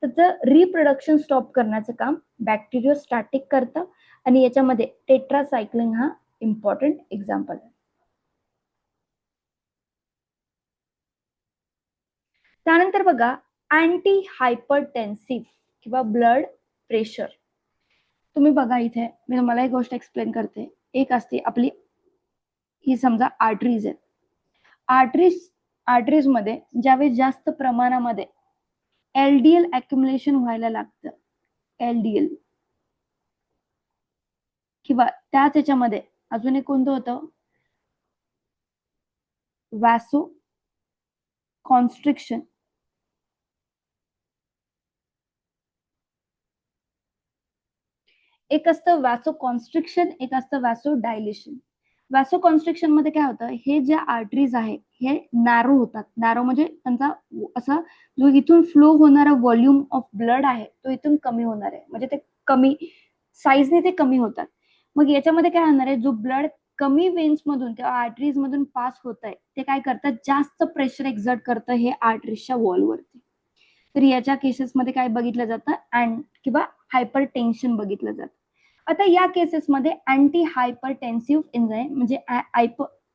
त्याचं रिप्रोडक्शन स्टॉप करण्याचं काम बॅक्टेरियोस्टॅटिक करतं. आणि याच्यामध्ये टेट्रासायक्लिन हा इम्पॉर्टंट एक्झाम्पल आहे. त्यानंतर बघा, अँटी हायपरटेन्सिव्ह किंवा ब्लड प्रेशर. तुम्ही बघा, इथे मी तुम्हाला एक गोष्ट एक्सप्लेन करते. एक असते आपली, ही समजा आर्टरीज आहेत. आर्टरीज मध्ये ज्यावेळेस जास्त प्रमाणामध्ये LDL अक्युमुलेशन व्हायला लागतं, LDL, किंवा त्याच याच्यामध्ये अजून एक कोणतं होतं, वॅसो कॉन्स्ट्रिक्शन. एक असतं वॅसो कॉन्स्ट्रिक्शन, एक असतं वॅसो डायलेशन. वॅसो कॉन्स्ट्रिक्शन मध्ये काय होतं, हे जे आर्टरीज आहे हे नॅरो होतात. नॅरो म्हणजे त्यांचा असा जो इथून फ्लो होणारा व्हॉल्यूम ऑफ ब्लड आहे तो इथून कमी होणार आहे, म्हणजे ते कमी साईजने ते कमी होतात. मग याच्यामध्ये काय होणार आहे, जो ब्लड कमी वेन्स मधून किंवा आर्टरीज मधून पास होत आहे ते काय करतात, जास्त प्रेशर एक्झर्ट करतं हे आर्टरीजच्या वॉलवरती. तर याच्या केसेसमध्ये काय बघितलं जातं, अँड किंवा हायपर टेन्शन बघितलं जातं. आता या केसेसमध्ये अँटी हायपरटेन्सिव्ह एन्झाईम म्हणजे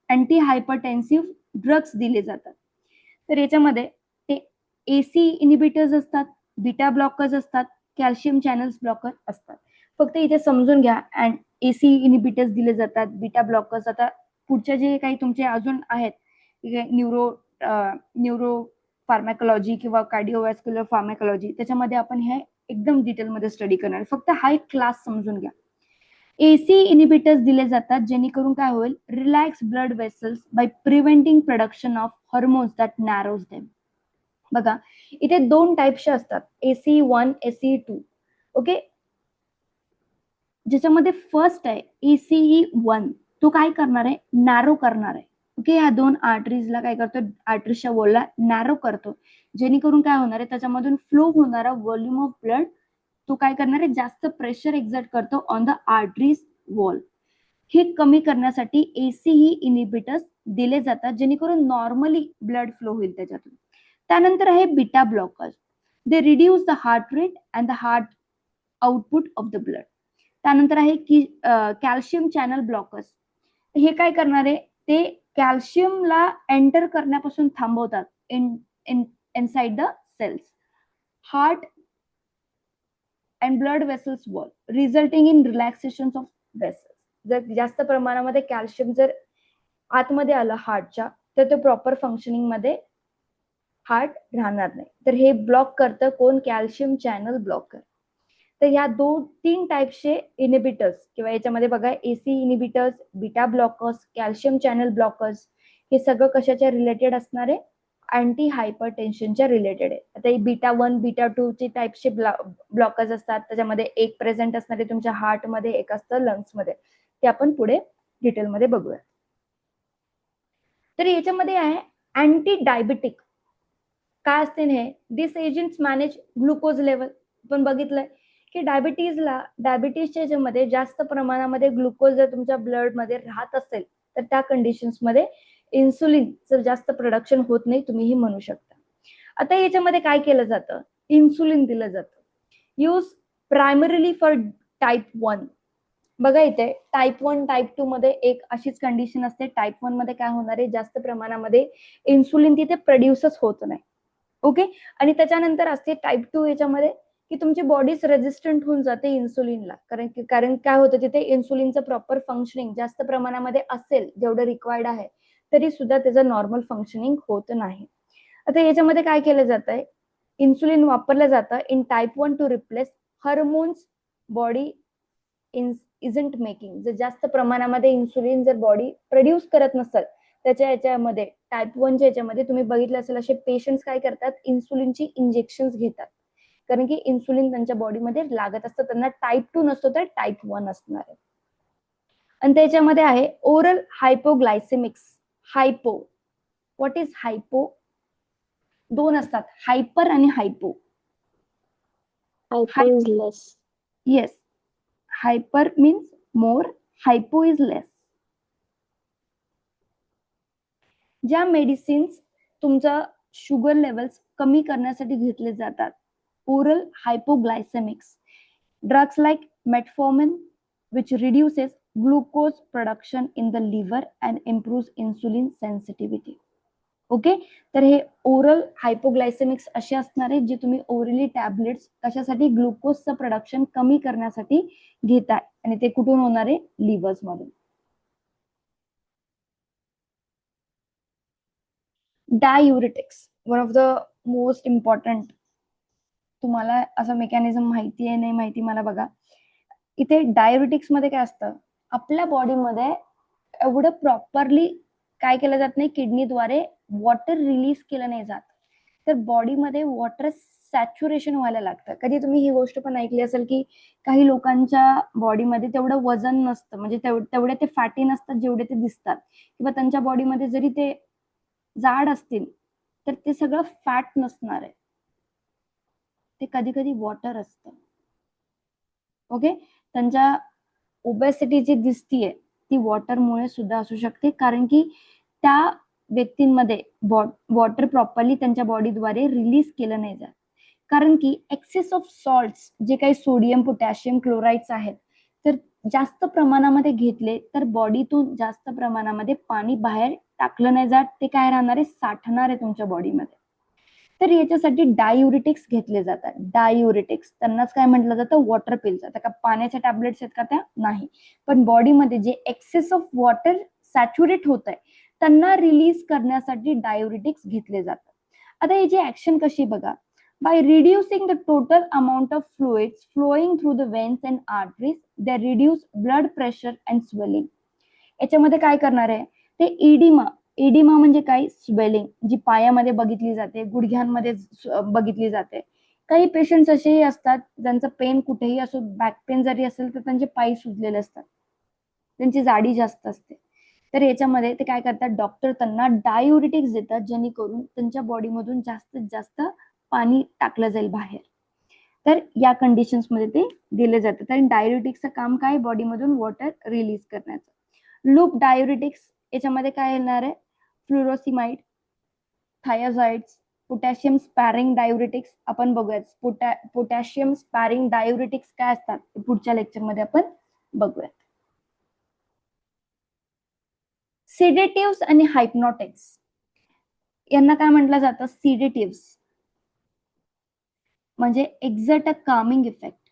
अँटी हायपरटेन्सिव्ह ड्रग्स दिले जातात. तर याच्यामध्ये ते एसी इनिबिटर्स असतात, बीटा ब्लॉकर्स असतात, कॅल्शियम चॅनल्स ब्लॉकर असतात. फक्त इथे समजून घ्या, अँड एसी इनिबिटर्स दिले जातात, बीटा ब्लॉकर्स. आता पुढचे जे काही तुमचे अजून आहेत न्यूरो फार्मॅकोलॉजी किंवा कार्डिओवॅस्क्युलर फार्मॅकोलॉजी, त्याच्यामध्ये आपण हे एकदम डिटेलमध्ये स्टडी करणार. फक्त हा एक क्लास समजून घ्या. एसी इनिबिटर्स दिले जातात जेणेकरून काय होईल, relax blood vessels by preventing production of hormones that narrows them. बघा इथे दोन टाईपचे असतात, AC1 AC2. ओके, ज्याच्यामध्ये फर्स्ट आहे ACE1, तो काय करणार आहे, नॅरो करणार आहे. ओके, ह्या दोन आर्टरीजला काय करतो, आर्टरीजच्या वॉलला नॅरो करतो, जेणेकरून काय होणार आहे, त्याच्यामधून फ्लो होणारा व्हॉल्यूम ऑफ ब्लड तो काय करणार आहे, जास्त प्रेशर एक्झर्ट करतो ऑन द आर्टरीज वॉल. हे कमी करण्यासाठी ACE इनिबिटर्स दिले जातात जेणेकरून नॉर्मली ब्लड फ्लो होईल त्याच्यातून. त्यानंतर आहे beta blockers. They reduce the heart rate and the heart output of the blood. त्यानंतर आहे की कॅल्शियम चॅनल ब्लॉकर्स. हे काय करणार आहे, ते कॅल्शियमला एंटर करण्यापासून थांबवतात inside the cells, heart and blood vessels wall, resulting in relaxation of vessels. जर जास्त प्रमाणामध्ये कॅल्शियम जर आतमध्ये आलं हार्टच्या, तर ते प्रॉपर फंक्शनिंग मध्ये हार्ट राहणार नाही. तर हे ब्लॉक करतं कोण, कॅल्शियम चॅनल ब्लॉकर. तर ह्या तीन टाईपचे इनिबिटर्स किंवा याच्यामध्ये बघा AC inhibitors, beta blockers, calcium channel blockers, हे सगळं कशाच्या रिलेटेड असणार आहे, अँटी हायपरटेन्शनच्या रिलेटेड आहे. आता बीटा 1 बीटा 2 चे टाईपचे ब्लॉकर्स असतात, त्याच्यामध्ये एक प्रेझेंट असणारे तुमच्या हार्टमध्ये, एक असतं लंग्समध्ये. ते आपण पुढे डिटेलमध्ये बघूया. तर याच्यामध्ये आहे अँटी डायबिटिक. काय असते हे, दिस एजंट्स मॅनेज ग्लुकोज लेवल. आपण बघितलंय की डायबिटीजच्या याच्यामध्ये जास्त प्रमाणामध्ये ग्लुकोज जर तुमच्या ब्लड मध्ये राहत असेल तर त्या कंडिशन्स मध्ये इन्सुलिन जर जास्त प्रोडक्शन होत नाही, तुम्ही हे म्हणू शकता. आता याच्यामध्ये काय केलं जातं, इन्सुलिन दिलं जातं, यूज प्रायमरीली फॉर टाईप 1. बघा इथे टाईप 1 टाईप 2 मध्ये एक अशीच कंडिशन असते. टाईप 1 मध्ये काय होणार आहे, जास्त प्रमाणामध्ये इन्सुलिन तिथे प्रोड्यूसच होत नाही. ओके, आणि त्याच्यानंतर असते टाईप 2, याच्यामध्ये की तुमची बॉडीच रेजिस्टंट होऊन जाते इन्सुलिनला. कारण काय होतं, तिथे इन्सुलिनचं प्रॉपर फंक्शनिंग जास्त प्रमाणामध्ये असेल जेवढं रिक्वायर्ड आहे, तरी सुद्धा त्याचं नॉर्मल फंक्शनिंग होत नाही. आता याच्यामध्ये काय केलं जात आहे, इन्सुलिन वापरलं जातं in type 1 to replace hormones body isn't making. जर जास्त प्रमाणामध्ये इन्सुलिन जर बॉडी प्रोड्यूस करत नसेल, त्याच्या याच्यामध्ये टाईप 1च्या याच्यामध्ये तुम्ही बघितलं असेल, असे पेशंट्स काय करतात, इन्सुलिनची इंजेक्शन घेतात, कारण की इन्सुलिन त्यांच्या बॉडीमध्ये लागत असतं. त्यांना टाईप 2 नसतो तर टाईप 1 असणार आहे. आणि त्याच्यामध्ये आहे oral hypoglycemics. Hypo, what is hypo, दोन असतात, हायपर आणि hypo. Hypo is less. Yes, hyper means more, hypo is less. ज्या मेडिसिन्स तुमचा शुगर लेवल्स कमी करण्यासाठी घेतले जातात, oral hypoglycemics drugs like metformin which reduces glucose production in the liver and improves insulin sensitivity. Okay, तर हे oral हायपोग्लायसेमिक्स असे असणार आहेत जे तुम्ही ओरली टॅबलेट्स कशासाठी, ग्लुकोजचं प्रोडक्शन कमी करण्यासाठी घेताय, आणि ते कुठून होणार आहे, लिव्हर्स मधून. Diuretics, one of the most important. तुम्हाला असं मेकॅनिझम माहिती आहे नाही माहिती मला, बघा इथे डायुरेटिक्स मध्ये काय असतं, आपल्या बॉडीमध्ये एवढं प्रॉपरली काय केलं जात नाही, किडनीद्वारे वॉटर रिलीज केलं नाही जात. तर बॉडीमध्ये वॉटर सॅच्युरेशन व्हायला लागतं. कधी तुम्ही ही गोष्ट पण ऐकली असेल की काही लोकांच्या बॉडीमध्ये तेवढं वजन नसतं, म्हणजे तेवढे ते फॅटी नसतात जेवढे ते दिसतात, किंवा त्यांच्या बॉडीमध्ये जरी ते जाड असतील तर ते सगळं फॅट नसणार आहे, ते कधी कधी वॉटर असतं. ओके, त्यांच्या ओबेसिटी जी दिसतीये ती वॉटरमुळे सुद्धा असू शकते, कारण की त्या व्यक्तींमध्ये वॉटर प्रॉपरली त्यांच्या बॉडीद्वारे रिलीज केलं नाही जात. कारण की एक्सेस ऑफ सॉल्ट्स, जे काही सोडियम पोटॅशियम क्लोराइड्स आहेत, तर जास्त प्रमाणामध्ये घेतले तर बॉडीतून जास्त प्रमाणामध्ये पाणी बाहेर टाकलं नाही जात, ते काय राहणार आहे, साठणार आहे तुमच्या बॉडीमध्ये. तर याच्यासाठी डायुरिटिक्स घेतले जातात. डायुरिटिक्स त्यांनाच काय म्हटलं जातं, वॉटर पिल्स. आता का पाण्याच्या टॅबलेट्स आहेत का त्या, नाही, पण बॉडीमध्ये जे एक्सेस ऑफ वॉटर सॅच्युरेट होत आहे त्यांना रिलीज करण्यासाठी डायुरिटिक्स घेतले जातात. आता याची ऍक्शन कशी बघा, by reducing the total amount of fluids flowing through the veins and arteries they reduce blood pressure and swelling. याच्यामध्ये काय करणार आहे ते, इडिमा म्हणजे काय, स्वेलिंग, जी पायामध्ये बघितली जाते, गुडघ्यांमध्ये बघितली जाते. काही पेशंट्स असेही असतात ज्यांचं पेन कुठेही असो, बॅक पेन जरी असेल तर त्यांचे पाय सुजलेले असतात, त्यांची जाडी जास्त असते. तर याच्यामध्ये ते काय करतात, डॉक्टर त्यांना डायुरिटिक्स देतात, जेणेकरून त्यांच्या बॉडीमधून जास्तीत जास्त पाणी टाकलं जाईल बाहेर. तर या कंडिशन्स मध्ये ते दिले जातात. आणि डायुरिटिक्सचं काम काय, बॉडीमधून वॉटर रिलीज करण्याचं. लूप डायुरिटिक्स याच्यामध्ये काय येणार आहे, फ्लुरोसिमाइड, थायाझाइड्स, पोटॅशियम स्पॅरिंग डायुरिटिक्स आपण बघूयात. पोटॅशियम स्पॅरिंग डायुरिटिक्स काय असतात ते पुढच्या लेक्चरमध्ये आपण बघूयात. सिडेटिव्स आणि हायप्नोटिक्स यांना काय म्हटलं जातं, सिडेटिव्स म्हणजे exert a calming effect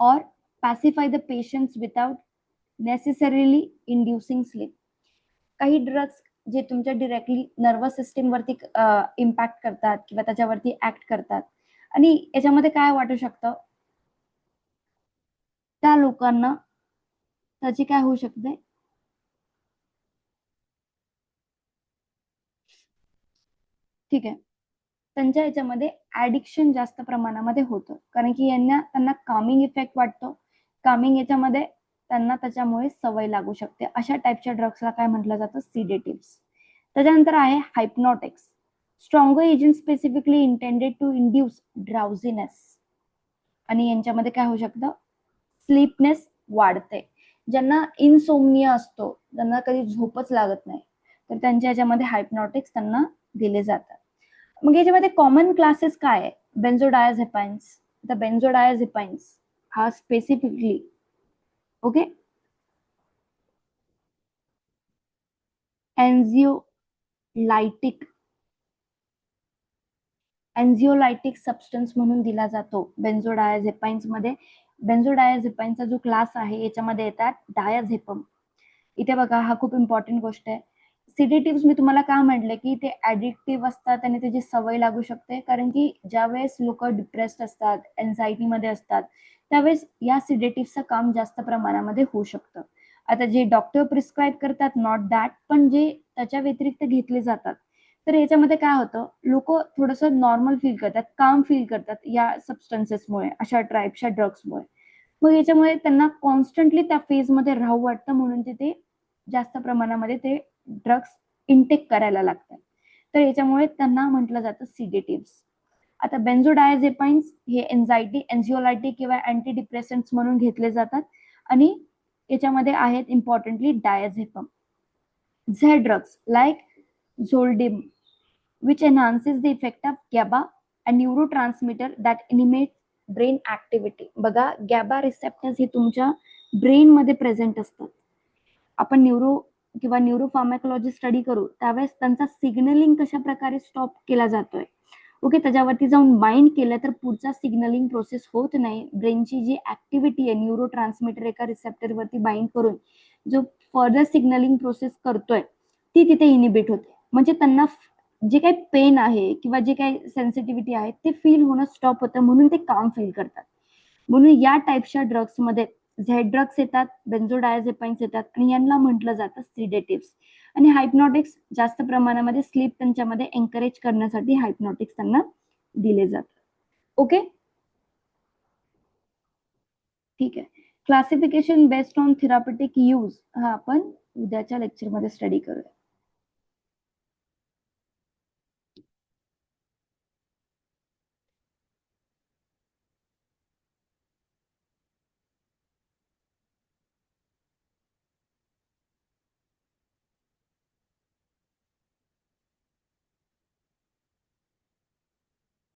or pacify the patients without necessarily inducing sleep. काही ड्रग्स जे तुमच्या डिरेक्टली नर्वस सिस्टीम वरती इम्पॅक्ट करतात किंवा त्याच्यावरती ऍक्ट करतात, आणि याच्यामध्ये काय वाटू शकतं, त्या लोकांना त्याची काय होऊ शकते, ठीक आहे, त्यांच्या याच्यामध्ये ऍडिक्शन जास्त प्रमाणामध्ये होतं, कारण की त्यांना कामिंग इफेक्ट वाटतो, कामिंग याच्यामध्ये त्यांना त्याच्यामुळे सवय लागू शकते. अशा टाईपच्या ड्रग्सला काय म्हटलं जातं, सिडेटिव्स. त्याच्यानंतर आहे hypnotics, stronger agent specifically intended to induce drowsiness, आणि यांच्यामध्ये काय होऊ शकतं, स्लीपनेस वाढते. ज्यांना इनसोमनिया असतो, ज्यांना कधी झोपच लागत नाही, तर त्यांच्या याच्यामध्ये हायप्नोटिक्स त्यांना दिले जातात. मग याच्यामध्ये कॉमन क्लासेस काय आहे, बेन्झोडायाझेपाइन्स. द बेन्झोडायाझेपाइन्स हा स्पेसिफिकली, ओके, एन्झिओलायटिक सबस्टन्स म्हणून दिला जातो बेन्झोडायाझेपाइन्स मध्ये. बेन्झोडायाझेपाइन्सचा जो क्लास आहे याच्यामध्ये येतात डायाझेपम. इथे बघा, हा खूप इम्पॉर्टंट गोष्ट आहे. सिडेटिव्स मी तुम्हाला का म्हटलं की ते ऍडिक्टिव्ह असतात आणि त्याची सवय लागू शकते, कारण की ज्यावेळेस लोक डिप्रेस्ड असतात, एन्झायटी मध्ये असतात, त्यावेळेस या सिडेटिव्हचं काम जास्त प्रमाणामध्ये होऊ शकतं. आता जे डॉक्टर प्रिस्क्राईब करतात नॉट दॅट, पण जे त्याच्या व्यतिरिक्त घेतले जातात, तर याच्यामध्ये काय होतं, लोक थोडंसं नॉर्मल फील करतात, काम फील करतात या सबस्टन्सेसमुळे, अशा टाईपच्या ड्रग्समुळे. मग याच्यामुळे त्यांना कॉन्स्टंटली त्या फेजमध्ये राहू वाटतं, म्हणून ते जास्त प्रमाणामध्ये ते ड्रग्स इनटेक करायला लागतात. तर याच्यामुळे त्यांना म्हटलं जातं सिडेटिव्स. आता बेन्झोडायाझेपाइन्स हे एन्झायटी, एन्झिओलायटिक किंवा अँटी डिप्रेसंट्स म्हणून घेतले जातात, आणि याच्यामध्ये आहेत importantly diazepam. Z drugs like zolpidem which enhances the effect of GABA, a neurotransmitter that inhibites brain activity. बघा, गॅबा रिसेप्टर्स हे तुमच्या ब्रेन मध्ये प्रेझेंट असतात. आपण न्यूरो किंवा न्यूरोफार्मॅकोलॉजी स्टडी करू त्यावेळेस त्यांचा सिग्नलिंग कशा प्रकारे स्टॉप केला जातोय, ओके, त्याच्यावरती जाऊन बाइंड केलं तर पुढचा सिग्नलिंग प्रोसेस होत नाही. ब्रेनची जी ऍक्टिव्हिटी आहे, न्यूरो ट्रान्समिटर एका रिसेप्टरवरती बाइंड करून जो फर्दर सिग्नलिंग प्रोसेस करतोय ती तिथे इनिबिट होते. म्हणजे त्यांना जे काही पेन आहे किंवा जे काही सेन्सिटिव्हिटी आहे ते फील होणं स्टॉप होतं, म्हणून ते काम फील करतात. म्हणून या टाईपच्या ड्रग्समध्ये झेड ड्रग्स येतात, बेन्झोडायझेपाईन्स येतात आणि यांना म्हटलं जातं सिडेटिव्स. आणि हायप्नॉटिक्स जास्त प्रमाणामध्ये स्लीप त्यांच्यामध्ये एनकरेज करण्यासाठी हायप्नॉटिक्स त्यांना दिले जातात. ओके, ठीक आहे. Classification based on therapeutic use हा आपण उद्याच्या लेक्चरमध्ये स्टडी करूया.